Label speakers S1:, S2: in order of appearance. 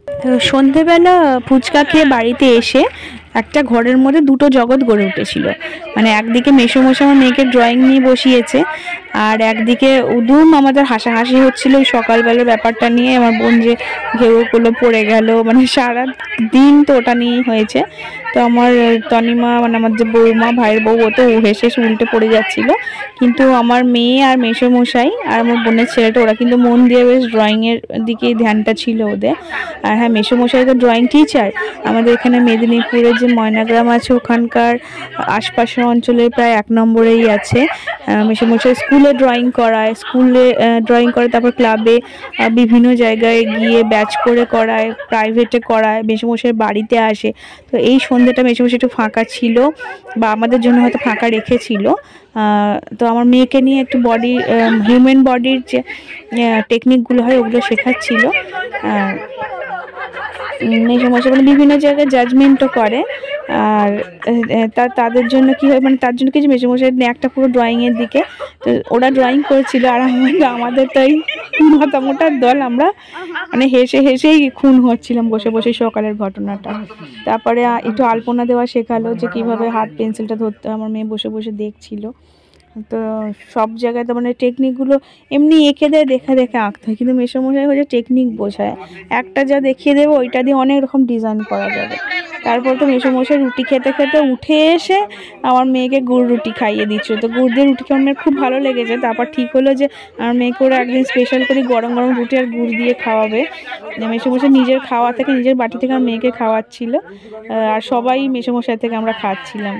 S1: তো সন্ধেবেলা ফুচকা খেয়ে বাড়িতে এসে একটা ঘরের মধ্যে দুটো জগৎ গড়ে উঠেছিল। মানে একদিকে মেসোমশাই আমার মেয়েকে ড্রয়িং নিয়ে বসিয়েছে, আর একদিকে উদুম আমাদের হাসাহাসি হচ্ছিল ওই সকালবেলার ব্যাপারটা নিয়ে। আমার বোন যে ঘেউ করলো, পড়ে গেল, মানে সারা দিন তো ওটা নিয়েই হয়েছে। তো আমার তনিমা, মানে আমার যে বৌমা, ভাইয়ের বউ, ও তো হেসে উল্টে পড়ে যাচ্ছিল। কিন্তু আমার মেয়ে আর মেসোমশাই আর আমার বোনের ছেলেটা, ওরা কিন্তু মন দিয়ে বেশ ড্রয়িংয়ের দিকেই ধ্যানটা ছিল ওদের। আর হ্যাঁ, মেসোমশাই তো ড্রয়িং টিচার। আমাদের এখানে মেদিনীপুরের যে ময়নাগ্রাম আছে ওখানকার আশপাশের অঞ্চলের প্রায় 1 নম্বরেই আছে। মেসোমশাই স্কুলে ড্রয়িং করায়, স্কুলে ড্রয়িং করে, তারপর ক্লাবে বিভিন্ন জায়গায় গিয়ে ব্যাচ করে করায়, প্রাইভেটে করায়, মেসোমশাই বাড়িতে আসে। তো এই সন্ধ্যেটা মেসোমশাই একটু ফাঁকা ছিল, বা আমাদের জন্য হয়তো ফাঁকা রেখেছিল। তো আমার মেয়েকে নিয়ে একটু বডি, হিউম্যান বডির যে টেকনিকগুলো হয় ওগুলো শেখাচ্ছিল। মেসোমশাই মানে বিভিন্ন জায়গায় জাজমেন্টও করে। আর তাদের জন্য কি হয়, মানে তার জন্য কিছু মেসোমশাই একটা পুরো ড্রয়িংয়ের দিকে। তো ওরা ড্রয়িং করেছিল, আর আমাদের তো এই মাথা মোটার দল, আমরা মানে হেসে হেসেই খুন হচ্ছিলাম বসে বসে সকালের ঘটনাটা। তারপরে একটু আলপনা দেওয়া শেখালো, যে কিভাবে হাত পেন্সিলটা ধরতে হয়, আমার মেয়ে বসে বসে দেখছিল। তো সব জায়গায় তো মানে টেকনিকগুলো এমনি এঁকে দেয়, দেখে দেখে আঁকতে হয়, কিন্তু মেসোমশাই হচ্ছে টেকনিক বোঝায়। একটা যা দেখিয়ে দেবো ওইটা দিয়ে অনেক রকম ডিজাইন করা যাবে। তারপর তো মেসোমশাই রুটি খেতে খেতে উঠে এসে আমার মেয়েকে গুড় রুটি খাইয়ে দিচ্ছিল। তো গুড় দিয়ে রুটি আমার মেয়ের খুব ভালো লেগেছে। তারপর ঠিক হলো যে আমার মেয়েকে ওরা একদিন স্পেশাল করে গরম গরম রুটি আর গুড় দিয়ে খাওয়াবে। মেসোমশাই নিজের খাওয়া থেকে, নিজের বাটি থেকে আমার মেয়েকে খাওয়াচ্ছিল, আর সবাই মেসোমশাই থেকে আমরা খাচ্ছিলাম।